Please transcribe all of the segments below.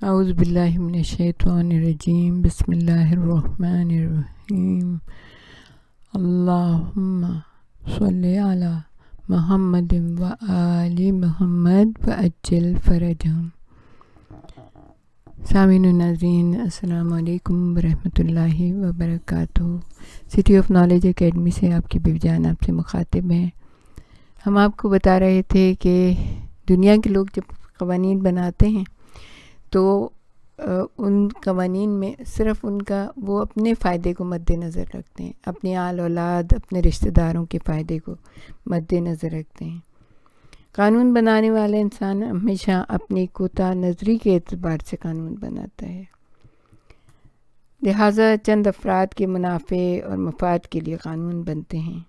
اعوذ باللہ من الشیطان الرجیم بسم اللہ الرحمن الرحیم اللہم صلی علی محمد و آل محمد و اجل فرجہم۔ سامعین و ناظرین السلام علیکم ورحمۃ اللہ وبرکاتہ۔ سٹی آف نالج اکیڈمی سے آپ کی بیوی جان آپ سے مخاطب ہیں۔ ہم آپ کو بتا رہے تھے کہ دنیا کے لوگ جب قوانین بناتے ہیں تو ان قوانین میں صرف ان کا وہ اپنے فائدے کو مد نظر رکھتے ہیں، اپنے آل اولاد اپنے رشتہ داروں کے فائدے کو مد نظر رکھتے ہیں۔ قانون بنانے والا انسان ہمیشہ اپنی کوتاہ نظری کے اعتبار سے قانون بناتا ہے، لہٰذا چند افراد کے منافع اور مفاد کے لیے قانون بنتے ہیں۔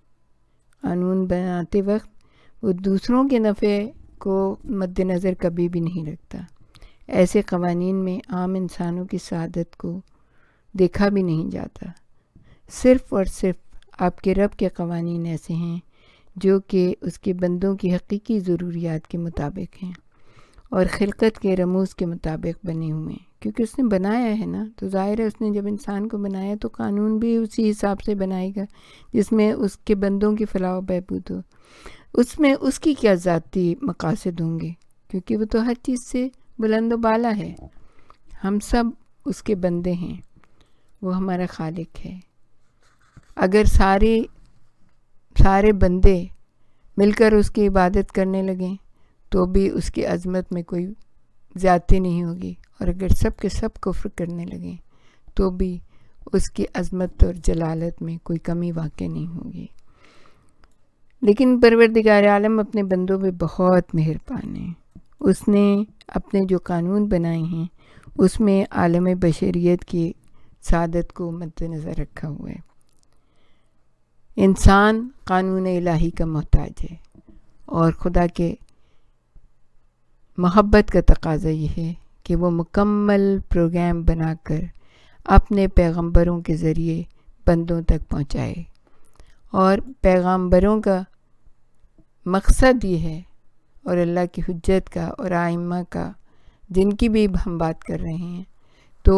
قانون بناتے وقت وہ دوسروں کے نفع کو مد نظر کبھی بھی نہیں رکھتا۔ ایسے قوانین میں عام انسانوں کی سعادت کو دیکھا بھی نہیں جاتا۔ صرف اور صرف آپ کے رب کے قوانین ایسے ہیں جو کہ اس کے بندوں کی حقیقی ضروریات کے مطابق ہیں اور خلقت کے رموز کے مطابق بنے ہوئے ہیں، کیونکہ اس نے بنایا ہے نا، تو ظاہر ہے اس نے جب انسان کو بنایا تو قانون بھی اسی حساب سے بنائے گا جس میں اس کے بندوں کی فلاح و بہبود ہو۔ اس میں اس کی کیا ذاتی مقاصد ہوں گے، کیونکہ وہ تو ہر چیز سے بلند و بالا ہے۔ ہم سب اس کے بندے ہیں، وہ ہمارا خالق ہے۔ اگر سارے بندے مل کر اس کی عبادت کرنے لگیں تو بھی اس کی عظمت میں کوئی زیادتی نہیں ہوگی، اور اگر سب کے سب کفر کرنے لگیں تو بھی اس کی عظمت اور جلالت میں کوئی کمی واقع نہیں ہوگی۔ لیکن پروردگار عالم اپنے بندوں پہ بہت مہربان ہے۔ اس نے اپنے جو قانون بنائے ہیں اس میں عالم بشریت کی سعادت کو مد نظر رکھا ہوا ہے۔ انسان قانون الہی کا محتاج ہے، اور خدا کے محبت کا تقاضا یہ ہے کہ وہ مکمل پروگرام بنا کر اپنے پیغمبروں کے ذریعے بندوں تک پہنچائے، اور پیغمبروں کا مقصد یہ ہے، اور اللہ کی حجت کا اور آئمہ کا جن کی بھی ہم بات کر رہے ہیں، تو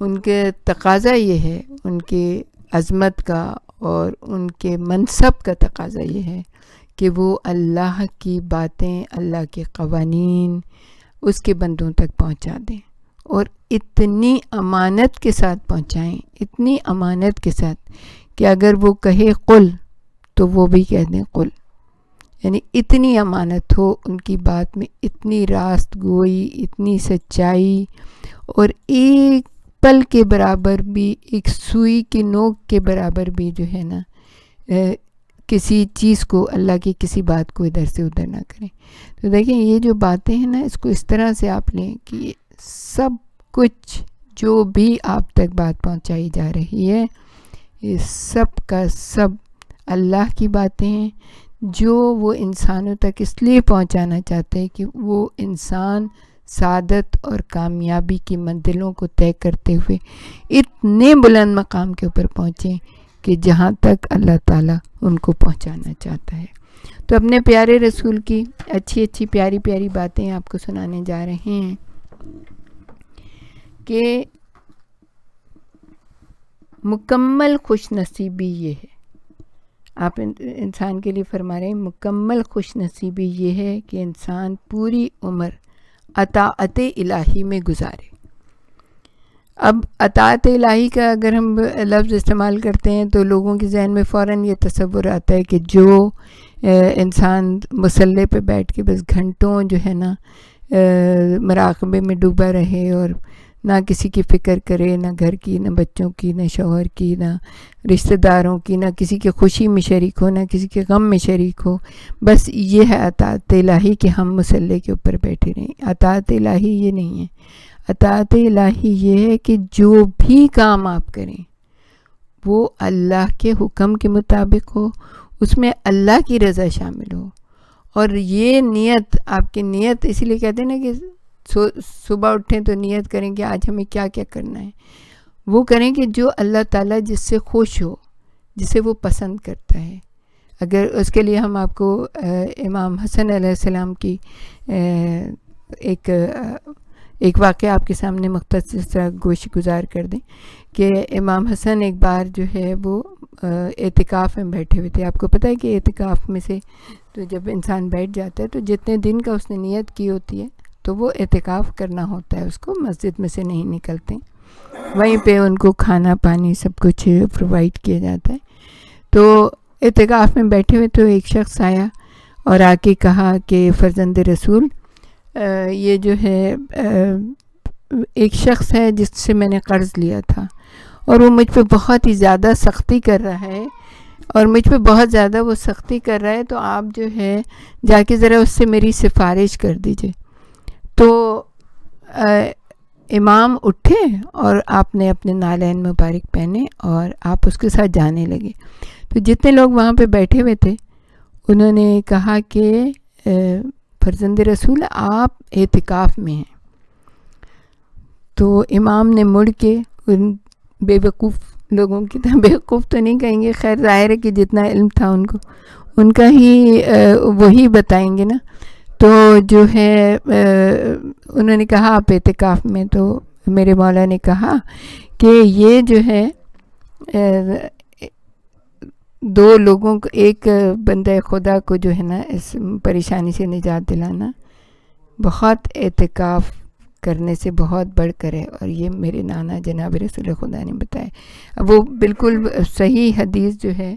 ان کے تقاضا یہ ہے، ان کے عظمت کا اور ان کے منصب کا تقاضا یہ ہے کہ وہ اللہ کی باتیں، اللہ کے قوانین اس کے بندوں تک پہنچا دیں، اور اتنی امانت کے ساتھ پہنچائیں، اتنی امانت کے ساتھ کہ اگر وہ کہے قل تو وہ بھی کہہ دیں قل، یعنی اتنی امانت ہو ان کی بات میں، اتنی راست گوئی، اتنی سچائی، اور ایک پل کے برابر بھی، ایک سوئی کی نوک کے برابر بھی جو ہے نا کسی چیز کو، اللہ کی کسی بات کو ادھر سے ادھر نہ کریں۔ تو دیکھیں یہ جو باتیں ہیں نا، اس کو اس طرح سے آپ لیں کہ سب کچھ جو بھی آپ تک بات پہنچائی جا رہی ہے یہ سب کا سب اللہ کی باتیں ہیں، جو وہ انسانوں تک اس لیے پہنچانا چاہتے ہیں کہ وہ انسان سعادت اور کامیابی کی منزلوں کو طے کرتے ہوئے اتنے بلند مقام کے اوپر پہنچیں کہ جہاں تک اللہ تعالیٰ ان کو پہنچانا چاہتا ہے۔ تو اپنے پیارے رسول کی اچھی اچھی پیاری پیاری باتیں آپ کو سنانے جا رہے ہیں کہ مکمل خوش نصیبی یہ ہے، آپ انسان کے لیے فرما رہے ہیں مکمل خوش نصیبی یہ ہے کہ انسان پوری عمر اطاعت الہی میں گزارے۔ اب اطاعت الہی کا اگر ہم لفظ استعمال کرتے ہیں تو لوگوں کے ذہن میں فوراً یہ تصور آتا ہے کہ جو انسان مصلی پہ بیٹھ کے بس گھنٹوں جو ہے نا مراقبے میں ڈوبا رہے، اور نہ کسی کی فکر کرے، نہ گھر کی، نہ بچوں کی، نہ شوہر کی، نہ رشتہ داروں کی، نہ کسی کی خوشی میں شریک ہو، نہ کسی کے غم میں شریک ہو، بس یہ ہے اطاعت الہی کہ ہم مصلی کے اوپر بیٹھے رہیں۔ اطاعت الہی یہ نہیں ہے۔ اطاعت الہی یہ ہے کہ جو بھی کام آپ کریں وہ اللہ کے حکم کے مطابق ہو، اس میں اللہ کی رضا شامل ہو، اور یہ نیت، آپ کی نیت اسی لیے کہتے ہیں نا کہ صبح اٹھیں تو نیت کریں کہ آج ہمیں کیا کیا کرنا ہے، وہ کریں کہ جو اللہ تعالیٰ جس سے خوش ہو، جسے وہ پسند کرتا ہے۔ اگر اس کے لیے ہم آپ کو امام حسن علیہ السلام کی ایک واقعہ آپ کے سامنے مختصر طرح گوش گزار کر دیں کہ امام حسن ایک بار جو ہے وہ اعتکاف میں بیٹھے ہوئے تھے. آپ کو پتہ ہے کہ اعتکاف میں سے تو جب انسان بیٹھ جاتا ہے تو جتنے دن کا اس نے نیت کی ہوتی ہے تو وہ اعتکاف کرنا ہوتا ہے, اس کو مسجد میں سے نہیں نکلتے, وہیں پہ ان کو کھانا پانی سب کچھ پرووائڈ کیا جاتا ہے. تو اعتکاف میں بیٹھے ہوئے تو ایک شخص آیا اور آ کے کہا کہ فرزند رسول, یہ جو ہے ایک شخص ہے جس سے میں نے قرض لیا تھا اور وہ مجھ پہ بہت ہی زیادہ سختی کر رہا ہے, اور مجھ پہ بہت زیادہ وہ سختی کر رہا ہے, تو آپ جو ہے جا کے ذرا اس سے میری سفارش کر دیجئے. تو امام اٹھے اور آپ نے اپنے نالین مبارک پہنے اور آپ اس کے ساتھ جانے لگے. تو جتنے لوگ وہاں پہ بیٹھے ہوئے تھے انہوں نے کہا کہ فرزند رسول آپ اعتکاف میں ہیں. تو امام نے مڑ کے ان بے وقوف لوگوں کی طرح, بے وقوف تو نہیں کہیں گے, خیر ظاہر ہے کہ جتنا علم تھا ان کو ان کا ہی وہی بتائیں گے نا. تو جو ہے انہوں نے کہا آپ اعتکاف میں. تو میرے مولا نے کہا کہ یہ جو ہے دو لوگوں کو, ایک بندہ خدا کو جو ہے نا اس پریشانی سے نجات دلانا بہت اعتکاف کرنے سے بہت بڑھ کر ہے, اور یہ میرے نانا جناب رسول خدا نے بتایا. اب وہ بالکل صحیح حدیث جو ہے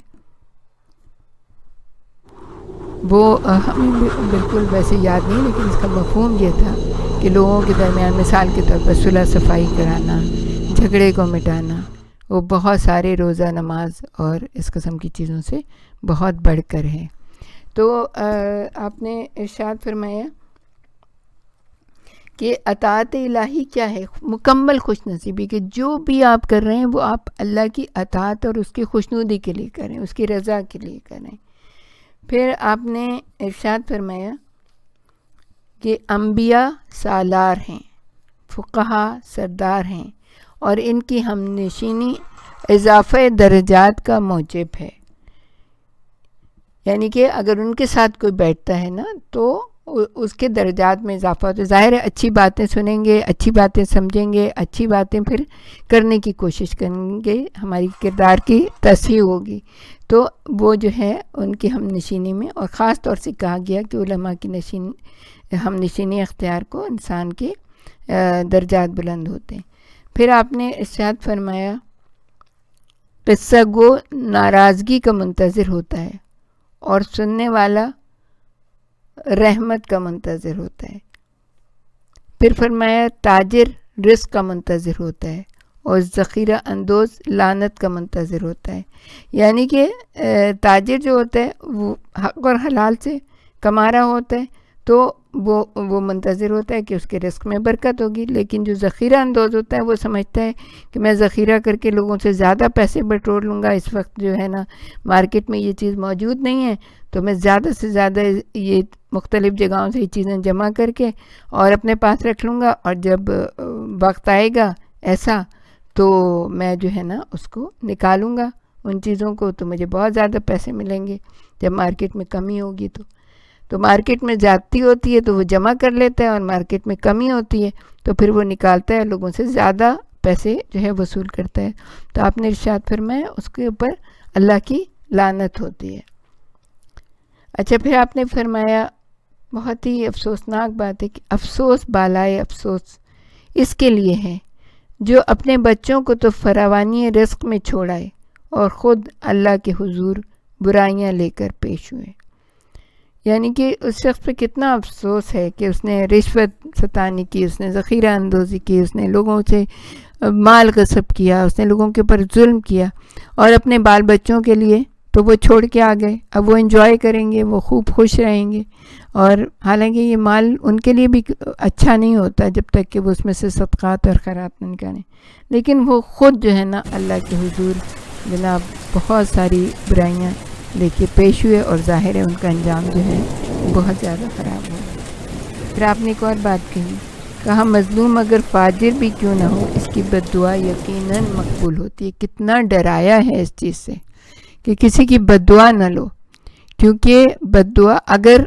وہ ہمیں بالکل ویسے یاد نہیں, لیکن اس کا مفہوم یہ تھا کہ لوگوں کے درمیان مثال کے طور پر صلح صفائی کرانا, جھگڑے کو مٹانا, وہ بہت سارے روزہ نماز اور اس قسم کی چیزوں سے بہت بڑھ کر ہے. تو آپ نے ارشاد فرمایا کہ اطاعت الہی کیا ہے؟ مکمل خوش نصیبی, کہ جو بھی آپ کر رہے ہیں وہ آپ اللہ کی اطاعت اور اس کی خوشنودی کے لیے کریں, اس کی رضا کے لیے کریں. پھر آپ نے ارشاد فرمایا کہ انبیاء سالار ہیں, فقہا سردار ہیں, اور ان کی ہم نشینی اضافہ درجات کا موجب ہے. یعنی کہ اگر ان کے ساتھ کوئی بیٹھتا ہے نا تو اس کے درجات میں اضافہ ہوتا ہے. ظاہر ہے اچھی باتیں سنیں گے, اچھی باتیں سمجھیں گے, اچھی باتیں پھر کرنے کی کوشش کریں گے, ہماری کردار کی تصحیح ہوگی, تو وہ جو ہے ان کی ہم نشینی میں. اور خاص طور سے کہا گیا کہ علماء کی ہم نشینی اختیار کو انسان کے درجات بلند ہوتے ہیں. پھر آپ نے ارشاد فرمایا قصہ گو ناراضگی کا منتظر ہوتا ہے اور سننے والا رحمت کا منتظر ہوتا ہے. پھر فرمایا تاجر رزق کا منتظر ہوتا ہے اور ذخیرہ اندوز لعنت کا منتظر ہوتا ہے. یعنی کہ تاجر جو ہوتا ہے وہ حق اور حلال سے کما رہا ہوتا ہے تو وہ منتظر ہوتا ہے کہ اس کے رزق میں برکت ہوگی. لیکن جو ذخیرہ اندوز ہوتا ہے وہ سمجھتا ہے کہ میں ذخیرہ کر کے لوگوں سے زیادہ پیسے بٹور لوں گا, اس وقت جو ہے نا مارکیٹ میں یہ چیز موجود نہیں ہے تو میں زیادہ سے زیادہ یہ مختلف جگہوں سے یہ چیزیں جمع کر کے اور اپنے پاس رکھ لوں گا, اور جب وقت آئے گا ایسا تو میں جو ہے نا اس کو نکالوں گا ان چیزوں کو, تو مجھے بہت زیادہ پیسے ملیں گے. جب مارکیٹ میں کمی ہوگی تو مارکیٹ میں زیادتی ہوتی ہے تو وہ جمع کر لیتا ہے, اور مارکیٹ میں کمی ہوتی ہے تو پھر وہ نکالتا ہے, لوگوں سے زیادہ پیسے جو ہے وصول کرتا ہے. تو آپ نے ارشاد فرمایا اس کے اوپر اللہ کی لعنت ہوتی ہے. اچھا, پھر آپ نے فرمایا بہت ہی افسوسناک بات ہے کہ افسوس بالائے افسوس اس کے لیے ہے جو اپنے بچوں کو تو فراوانی رزق میں چھوڑائے اور خود اللہ کے حضور برائیاں لے کر پیش ہوئے. یعنی کہ اس شخص پہ کتنا افسوس ہے کہ اس نے رشوت ستانی کی, اس نے ذخیرہ اندوزی کی, اس نے لوگوں سے مال غصب کیا, اس نے لوگوں کے اوپر ظلم کیا, اور اپنے بال بچوں کے لیے تو وہ چھوڑ کے آ گئے. اب وہ انجوائے کریں گے, وہ خوب خوش رہیں گے, اور حالانکہ یہ مال ان کے لیے بھی اچھا نہیں ہوتا جب تک کہ وہ اس میں سے صدقات اور خیرات نہ نکالیں, لیکن وہ خود جو ہے نا اللہ کے حضور جناب بہت ساری برائیاں لے کے پیش ہوئے, اور ظاہر ہے ان کا انجام جو ہے بہت زیادہ خراب ہو. پھر آپ نے ایک اور بات کہا مظلوم اگر فاجر بھی کیوں نہ ہو اس کی بد دعا یقیناً مقبول ہوتی ہے. کتنا ڈرایا ہے اس چیز سے کہ کسی کی بد دعا نہ لو, کیونکہ بد دعا اگر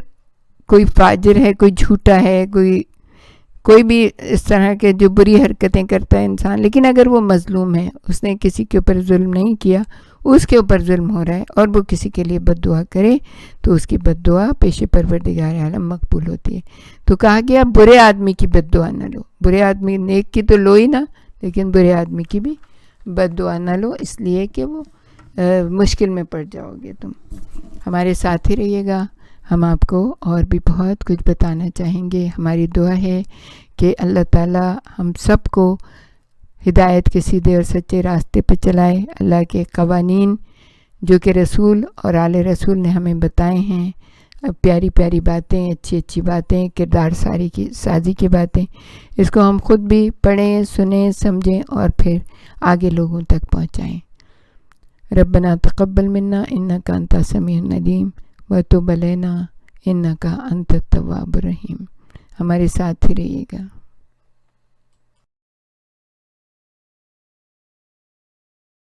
کوئی فاجر ہے, کوئی جھوٹا ہے, کوئی کوئی بھی اس طرح کے جو بری حرکتیں کرتا ہے انسان، لیکن اگر وہ مظلوم ہے، اس نے کسی کے اوپر ظلم نہیں کیا، اس کے اوپر ظلم ہو رہا ہے، اور وہ کسی کے لیے بد دعا کرے تو اس کی بد دعا پیش پروردگار عالم مقبول ہوتی ہے۔ تو کہا گیا برے آدمی کی بد دعا نہ لو، برے آدمی، نیک کی تو لو ہی نہ، لیکن برے آدمی کی بھی بد دعا نہ لو، اس لیے کہ وہ مشکل میں پڑ جاؤ گے تم۔ ہمارے ساتھ ہی رہیے گا، ہم آپ کو اور بھی بہت کچھ بتانا چاہیں گے۔ ہماری دعا ہے کہ اللہ تعالی ہم سب کو ہدایت کے سیدھے اور سچے راستے پہ چلائے، اللہ کے قوانین جو کہ رسول اور آل رسول نے ہمیں بتائے ہیں، پیاری پیاری باتیں، اچھی اچھی باتیں، کردار سازی کی باتیں، اس کو ہم خود بھی پڑھیں، سنیں، سمجھیں اور پھر آگے لوگوں تک پہنچائیں۔ ربنا تقبل منا انک انت السمیع العلیم وتب علینا انک انت التواب الرحیم۔ ہمارے ساتھ ہی رہیے گا۔